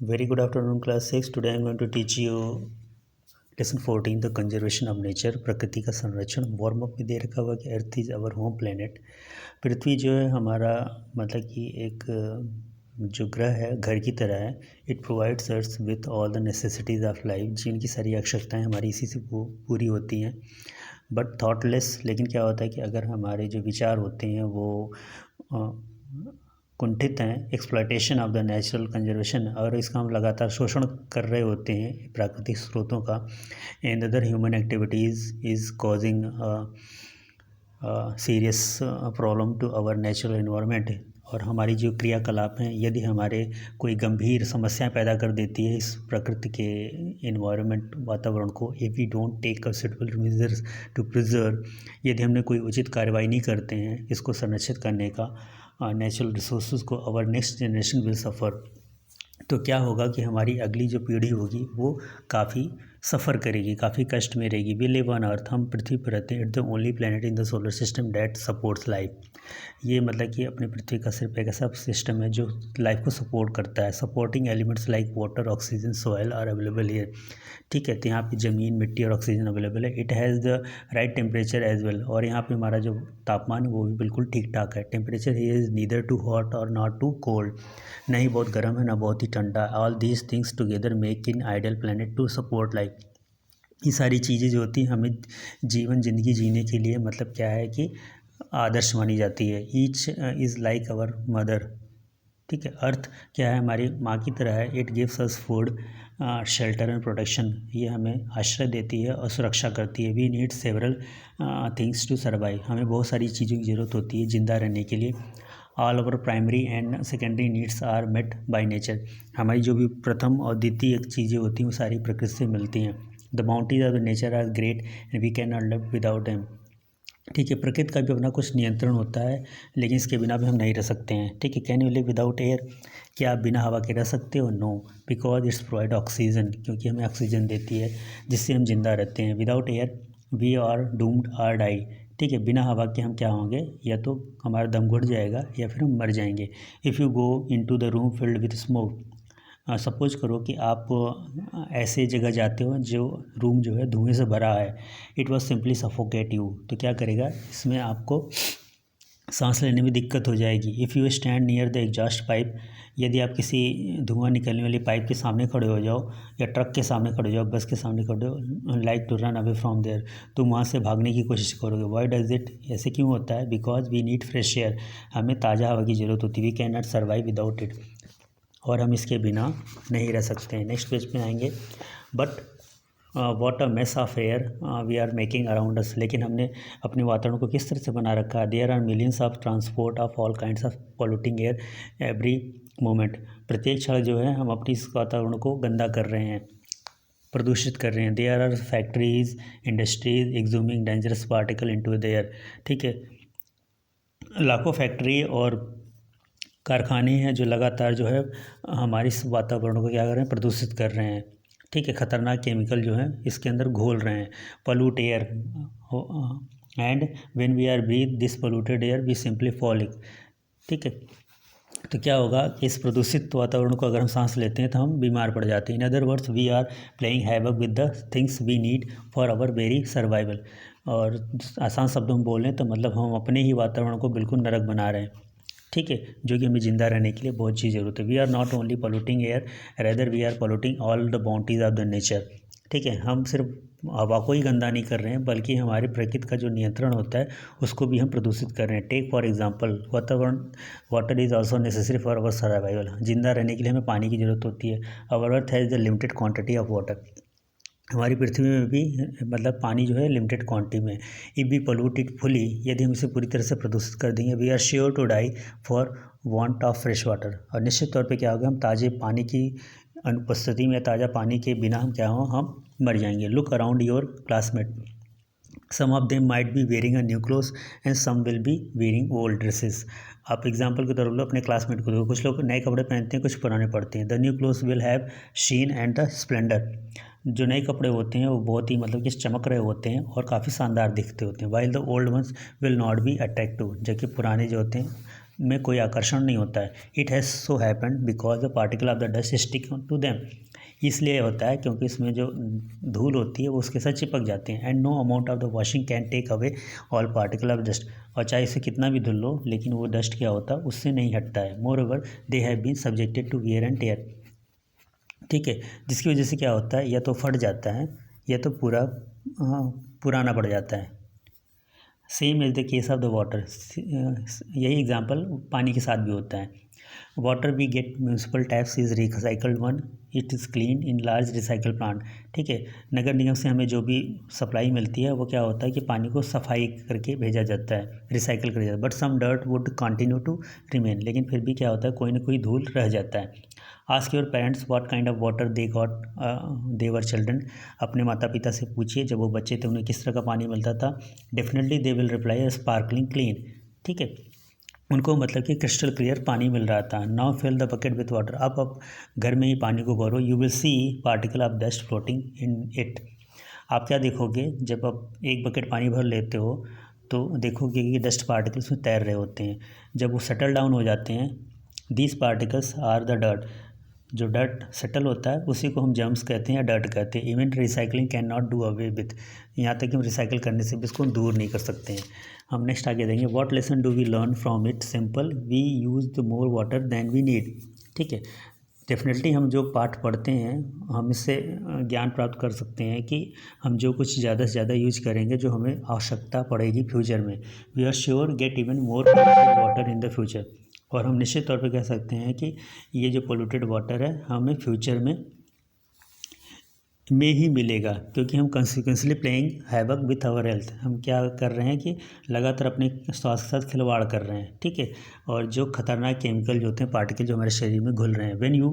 Very good afternoon, class 6. Today I am going to teach you lesson 14, the conservation of nature. प्रकृति का संरक्षण. Warm up में दे रखा हुआ कि earth is our home planet. पृथ्वी जो है हमारा मतलब कि एक जो ग्रह है घर की तरह है. It provides earth with all the necessities of life. जीवन की सारी आवश्यकताएं हमारी इसी से पूरी होती हैं. बट थॉटलेस, लेकिन क्या होता है कि अगर हमारे जो विचार होते हैं वो कुंठित हैं, exploitation of the natural conservation, और इसका हम लगातार शोषण कर रहे होते हैं प्राकृतिक स्रोतों का, and other human activities is causing serious problem to our natural environment. और हमारी जो क्रियाकलाप हैं यदि हमारे कोई गंभीर समस्याएं पैदा कर देती है इस प्रकृति के एनवायरनमेंट वातावरण को, if we don't take a suitable measures to preserve, यदि हमने कोई उचित कार्रवाई नहीं करते हैं इसको संरक्षित करने का नेचुरल रिसोर्सेज को, our next generation will suffer. तो क्या होगा कि हमारी अगली जो पीढ़ी होगी वो काफ़ी सफ़र करेगी, काफ़ी कष्ट में रहेगी. वी लिव ऑन अर्थ, हम पृथ्वी पर रहते हैं. It's the only planet in the solar system that supports life. ये मतलब कि अपने पृथ्वी का सिर्फ एक ऐसा सिस्टम है जो लाइफ को सपोर्ट करता है. Supporting elements like water, oxygen, soil are available here. ठीक है, तो यहाँ पे ज़मीन, मिट्टी और ऑक्सीजन अवेलेबल है. It has the right temperature as well, और यहाँ पे हमारा जो तापमान है वो भी बिल्कुल ठीक ठाक है. Temperature is neither too hot और नॉट टू कोल्ड. नहीं बहुत गर्म है ना बहुत ही ठंडा. All these things together make in ideal planet to support life. ये सारी चीज़ें जो होती हैं हमें ज़िंदगी जीने के लिए मतलब क्या है कि आदर्श मानी जाती है. Each is like our mother. ठीक है, अर्थ क्या है, हमारी माँ की तरह है. It gives us food, shelter and protection. ये हमें आश्रय देती है और सुरक्षा करती है. We need several things to survive. हमें बहुत सारी चीज़ों की ज़रूरत होती है जिंदा रहने के लिए. All over primary and secondary needs are met by nature. हमारी जो भी प्रथम और द्वितीय चीज़ें होती हैं वो सारी प्रकृति से मिलती हैं. The boundaries of the nature are great and we can not live without them. ठीक है, प्रकृति का भी अपना कुछ नियंत्रण होता है लेकिन इसके बिना भी हम नहीं रह सकते हैं. ठीक है, can you live without air. क्या आप बिना हवा के रह सकते हो? No, because it's provide oxygen, क्योंकि हमें ऑक्सीजन देती है जिससे हम जिंदा रहते हैं. Without air we are doomed or die. ठीक है, बिना हवा के हम क्या होंगे, या तो हमारा दम घुट जाएगा या फिर हम मर जाएंगे. If you go in to the room filled with smoke, suppose करो कि आप ऐसे जगह जाते हो जो रूम जो है धुएं से भरा है. It was simply suffocate you. तो क्या करेगा, इसमें आपको सांस लेने में दिक्कत हो जाएगी. If you stand near the exhaust pipe, यदि आप किसी धुआं निकलने वाली पाइप के सामने खड़े हो जाओ या ट्रक के सामने खड़े हो जाओ, बस के सामने खड़े हो, like to run away from there, तुम वहाँ से भागने की कोशिश करोगे. वाई डज इट, ऐसे क्यों होता है? Because we need fresh air. हमें ताज़ा हवा की ज़रूरत होती है. We can not survive without it, और हम इसके बिना नहीं रह सकते हैं. नेक्स्ट पेज पे आएंगे. But what a mess of air we are making around us. लेकिन हमने अपने वातावरण को किस तरह से बना रखा है. There are millions of transport of all kinds of polluting air every moment. प्रत्येक क्षण जो है हम अपनी इस वातावरण को गंदा कर रहे हैं, प्रदूषित कर रहे हैं. There are factories, industries exhuming dangerous particle into the air. ठीक है, लाखों फैक्ट्री और कारखाने हैं जो लगातार जो है हमारे इस वातावरण को क्या कर रहे हैं, प्रदूषित कर रहे हैं. ठीक है, ख़तरनाक केमिकल जो हैं इसके अंदर घोल रहे हैं. Pollute air, and when we are breathe this polluted air we simply fall. ठीक है, तो क्या होगा कि इस प्रदूषित वातावरण को अगर हम सांस लेते हैं तो हम बीमार पड़ जाते हैं. In other words we are playing havoc with the things we need for our very survival. और आसान शब्दों में बोलें तो मतलब हम अपने ही वातावरण को बिल्कुल नरक बना रहे हैं. ठीक है, जो कि हमें ज़िंदा रहने के लिए बहुत चीज़ ज़रूरत है. We are not only polluting air, rather we are polluting all the boundaries of the nature. ठीक है, हम सिर्फ हवा को ही गंदा नहीं कर रहे हैं बल्कि हमारे प्रकृति का जो नियंत्रण होता है उसको भी हम प्रदूषित कर रहे हैं. टेक फॉर एग्जांपल वातावरण. Water is also necessary for our survival. जिंदा रहने के लिए हमें पानी की ज़रूरत होती है. Our earth has the limited quantity of water. हमारी पृथ्वी में भी मतलब पानी जो है लिमिटेड क्वांटिटी में. If we pollute it fully, यदि हम इसे पूरी तरह से प्रदूषित कर देंगे, we are sure to die for want of fresh water. और निश्चित तौर पे क्या होगा, हम ताज़े पानी की अनुपस्थिति में, ताज़ा पानी के बिना हम क्या हों, हम मर जाएंगे. Look around your classmate. Some of them might be wearing a new clothes and some will be wearing old dresses. आप एग्जाम्पल के तौर पर अपने क्लासमेट को देखो, कुछ लोग नए कपड़े पहनते हैं, कुछ पुराने पड़ते हैं. The new clothes will have sheen and the splendour. जो नए कपड़े होते हैं वो बहुत ही मतलब कि चमक रहे होते हैं और काफ़ी शानदार दिखते होते हैं. While the old ones will not be attractive. जबकि पुराने जो होते हैं में कोई आकर्षण नहीं होता है। It has so happened because the particle of the dust stick to them. इसलिए होता है क्योंकि इसमें जो धूल होती है वो उसके साथ चिपक जाती हैं। And no amount of the washing can take away all particle of dust. और चाहे इसे कितना भी धुल लो लेकिन वो डस्ट क्या होता है उससे नहीं हटता है। Moreover they have been subjected to wear and tear. ठीक है, जिसकी वजह से क्या होता है या तो फट जाता है या तो पूरा पुराना पड़ जाता है। Same is the case of the water. यही एग्जांपल पानी के साथ भी होता है। Water we get municipal taps is recycled one, it is clean in large recycle plant. ठीक है, नगर निगम से हमें जो भी सप्लाई मिलती है वो क्या होता है कि पानी को सफाई करके भेजा जाता है, रिसाइकल किया जाता है। But some dirt would continue to remain. लेकिन फिर भी क्या होता है कोई ना कोई धूल रह जाता है। Ask your parents what kind of water they got they were children. अपने माता पिता से पूछिए जब वो बच्चे थे उन्हें किस तरह का पानी मिलता था। Definitely they will reply sparkling clean. ठीक है, उनको मतलब कि क्रिस्टल क्लियर पानी मिल रहा था। Now fill the bucket with water. अब घर में ही पानी को भरो। You will see particle of dust floating in it. आप क्या देखोगे जब आप एक बकेट पानी भर लेते हो तो देखोगे कि डस्ट पार्टिकल्स में तैर रहे होते हैं। जब वो सेटल डाउन हो जाते हैं, these particles are the dirt. जो डर्ट सेटल होता है उसी को हम जर्म्स कहते हैं या डर्ट कहते हैं। Even recycling can not do away with. यहाँ तक कि हम रिसाइकिल करने से भी इसको दूर नहीं कर सकते हैं। हम नेक्स्ट आगे देंगे what lesson do we learn from it. Simple, we use the more water than we need. ठीक है, डेफिनेटली हम जो पाठ पढ़ते हैं हम इससे ज्ञान प्राप्त कर सकते हैं कि हम जो कुछ ज़्यादा से ज़्यादा यूज करेंगे जो हमें आवश्यकता पड़ेगी फ्यूचर में, we are sure get even more water in the future. और हम निश्चित तौर पे कह सकते हैं कि ये जो पोल्यूटेड वाटर है हमें फ्यूचर में ही मिलेगा, क्योंकि हम consequently playing havoc with our health. हम क्या कर रहे हैं कि लगातार अपने स्वास्थ्य के साथ खिलवाड़ कर रहे हैं। ठीक है, और जो खतरनाक केमिकल जो होते हैं, पार्टिकल जो हमारे शरीर में घुल रहे हैं। When you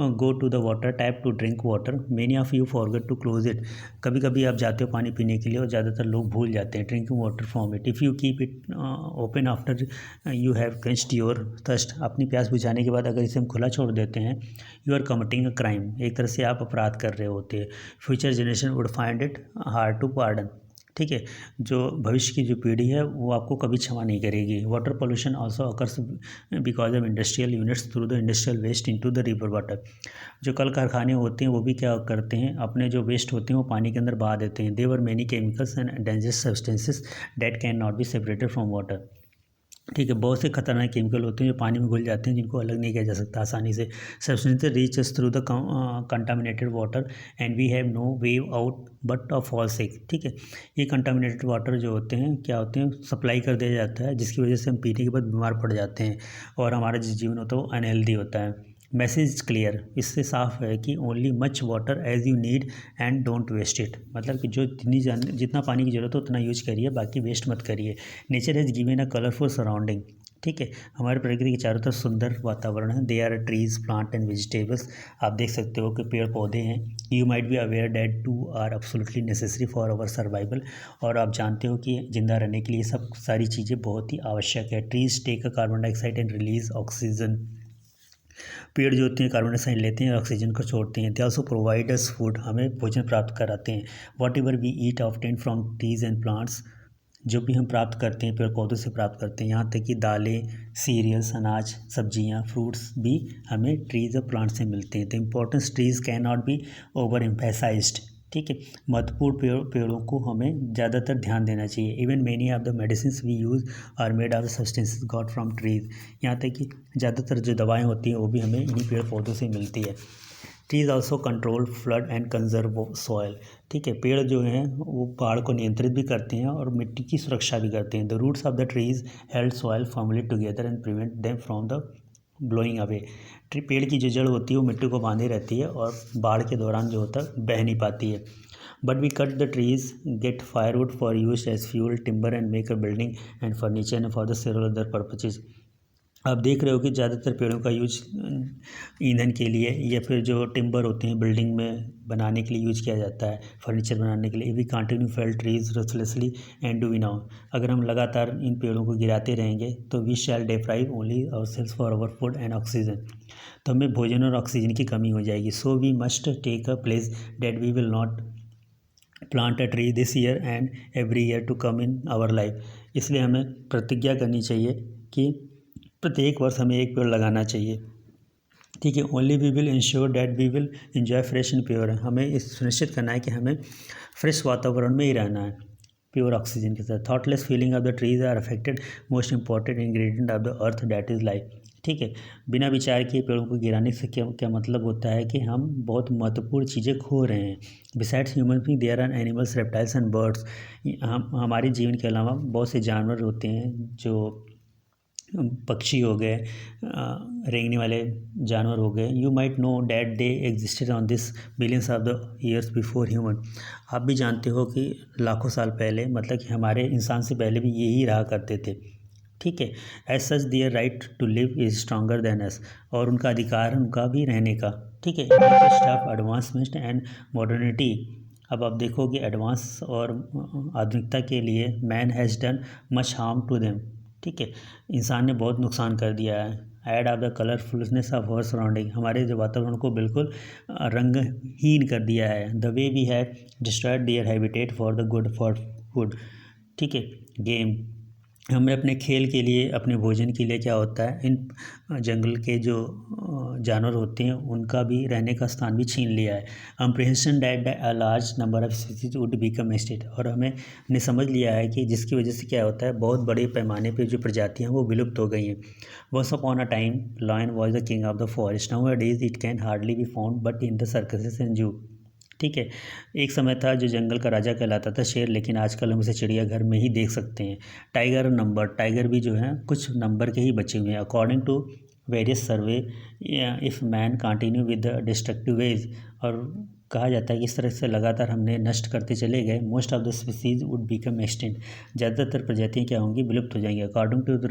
go to the water tap to drink water, many of you forget to close it. कभी कभी आप जाते हो पानी पीने के लिए और ज़्यादातर लोग भूल जाते हैं drinking water from it. If you keep it open after you have quenched your thirst. अपनी प्यास बुझाने के बाद अगर इसे हम खुला छोड़ देते हैं, you are committing a crime. एक तरह से आप अपराध कर रहे होते हैं। Future generation would find it hard to pardon. ठीक है, जो भविष्य की जो पीढ़ी है वो आपको कभी क्षमा नहीं करेगी। Water pollution also occurs because of industrial units through the industrial waste into the river water. जो कल कारखाने होते हैं वो भी क्या करते हैं, अपने जो वेस्ट होते हैं वो पानी के अंदर बहा देते हैं। There many chemicals and dangerous substances that can not be separated from water. ठीक है, बहुत से खतरनाक केमिकल होते हैं जो पानी में घुल जाते हैं, जिनको अलग नहीं किया जा सकता आसानी से। Substances reaches through the contaminated water and we have no way out but a fall sick. ठीक है, ये कंटामिनेटेड वाटर जो होते हैं क्या होते हैं, सप्लाई कर दिया जाता है, जिसकी वजह से हम पीने के बाद बीमार पड़ जाते हैं और हमारा जो जीवन होता है वो अनहेल्दी होता है। मैसेज क्लियर, इससे साफ है कि only much water as you need and don't waste it. मतलब कि जो जितना पानी की ज़रूरत हो उतना यूज करिए, बाकी वेस्ट मत करिए। Nature has given a colourful surrounding. ठीक है, हमारे प्रकृति के चारों तरफ सुंदर वातावरण है। There are trees, plant and vegetables. आप देख सकते हो कि पेड़ पौधे हैं। You might be aware that two are absolutely necessary for our survival. और आप जानते हो कि जिंदा रहने के लिए सब सारी चीज़ें बहुत ही आवश्यक है। Trees take a carbon dioxide and release oxygen. पेड़ जो होते हैं कार्बन डाइऑक्साइड लेते हैं और ऑक्सीजन को छोड़ते हैं। They also provide us food, हमें भोजन प्राप्त कराते हैं। Whatever we eat obtain from trees and plants, जो भी हम प्राप्त करते हैं पेड़ पौधों से प्राप्त करते हैं। यहाँ तक कि दालें, सीरियल्स, अनाज, सब्जियाँ, फ्रूट्स भी हमें ट्रीज और प्लांट से मिलते हैं। The importance trees can not B over emphasised. ठीक है, महत्वपूर्ण पेड़ों को हमें ज़्यादातर ध्यान देना चाहिए। Even many of the medicine we use are made of substances got from trees. यहाँ तक कि ज़्यादातर जो दवाएं होती हैं वो भी हमें इन्हीं पेड़ पौधों से मिलती है। Trees also control flood and conserve soil. ठीक है, पेड़ जो हैं वो पहाड़ को नियंत्रित भी करते हैं और मिट्टी की सुरक्षा भी करते हैं। The roots of the trees held soil firmly together and prevent them from the blowing away. पेड़ की जो जड़ होती है वो मिट्टी को बांधे रहती है और बाढ़ के दौरान जो होता है बह नहीं पाती है। But we cut the trees, get firewood for use as fuel, timber and make a building and furniture and for the several other purposes. आप देख रहे हो कि ज़्यादातर पेड़ों का यूज ईंधन के लिए या फिर जो टिम्बर होते हैं बिल्डिंग में बनाने के लिए यूज किया जाता है, फर्नीचर बनाने के लिए। We continue fell trees restlessly and do we now. अगर हम लगातार इन पेड़ों को गिराते रहेंगे तो we shall deprive only our selves for our food and oxygen. तो हमें भोजन और ऑक्सीजन की कमी हो जाएगी। So we must take a place that we will not plant a tree this year and every year to come in our life. इसलिए हमें प्रतिज्ञा करनी चाहिए कि प्रत्येक वर्ष हमें एक पेड़ लगाना चाहिए। ठीक है, only we will ensure that we will enjoy fresh and pure. हमें इस सुनिश्चित करना है कि हमें फ्रेश वातावरण में ही रहना है, प्योर ऑक्सीजन के साथ। Thoughtless felling of the trees are affected most important ingredient of the earth that is life. ठीक है, बिना विचार किए पेड़ों को गिराने से क्या क्या मतलब होता है कि हम बहुत महत्वपूर्ण चीज़ें खो रहे हैं। Besides human being there are animals, reptiles and birds. हम हमारे जीवन के अलावा बहुत से जानवर होते हैं, जो पक्षी हो गए, रेंगने वाले जानवर हो गए। You might know that they existed on this billions of the years before human. आप भी जानते हो कि लाखों साल पहले, मतलब कि हमारे इंसान से पहले भी यही रहा करते थे। ठीक है, as such their right to live is stronger than us. और उनका अधिकार है उनका भी रहने का। ठीक है, ऑफ एडवांसमेंट एंड मॉडर्निटी। अब आप देखोगे एडवांस और आधुनिकता के लिए man has done much harm to them. ठीक है, इंसान ने बहुत नुकसान कर दिया है। Add of the colourfulness of our surrounding. हमारे जो वातावरण को बिल्कुल रंगहीन कर दिया है। The way we have destroyed their habitat for the good for food. ठीक है, गेम। हमें अपने खेल के लिए, अपने भोजन के लिए क्या होता है, इन जंगल के जो जानवर होते हैं उनका भी रहने का स्थान भी छीन लिया है। Comprehension that a large number of species would become extinct. और हमने समझ लिया है कि जिसकी वजह से क्या होता है, बहुत बड़े पैमाने पे जो प्रजातियां हैं वो विलुप्त हो गई हैं। Once upon a time lion was the king of the forest, nowadays it can hardly be found but in the circuses and zoo. ठीक है, एक समय था जो जंगल का राजा कहलाता था शेर, लेकिन आजकल हम उसे चिड़ियाघर में ही देख सकते हैं। टाइगर नंबर, टाइगर भी जो है कुछ नंबर के ही बचे हुए हैं। According to various survey, if man continue with the destructive ways. और कहा जाता है कि इस तरह से लगातार हमने नष्ट करते चले गए, most of the species would become extinct. ज़्यादातर प्रजातियाँ क्या होंगी, विलुप्त हो जाएंगी। According to the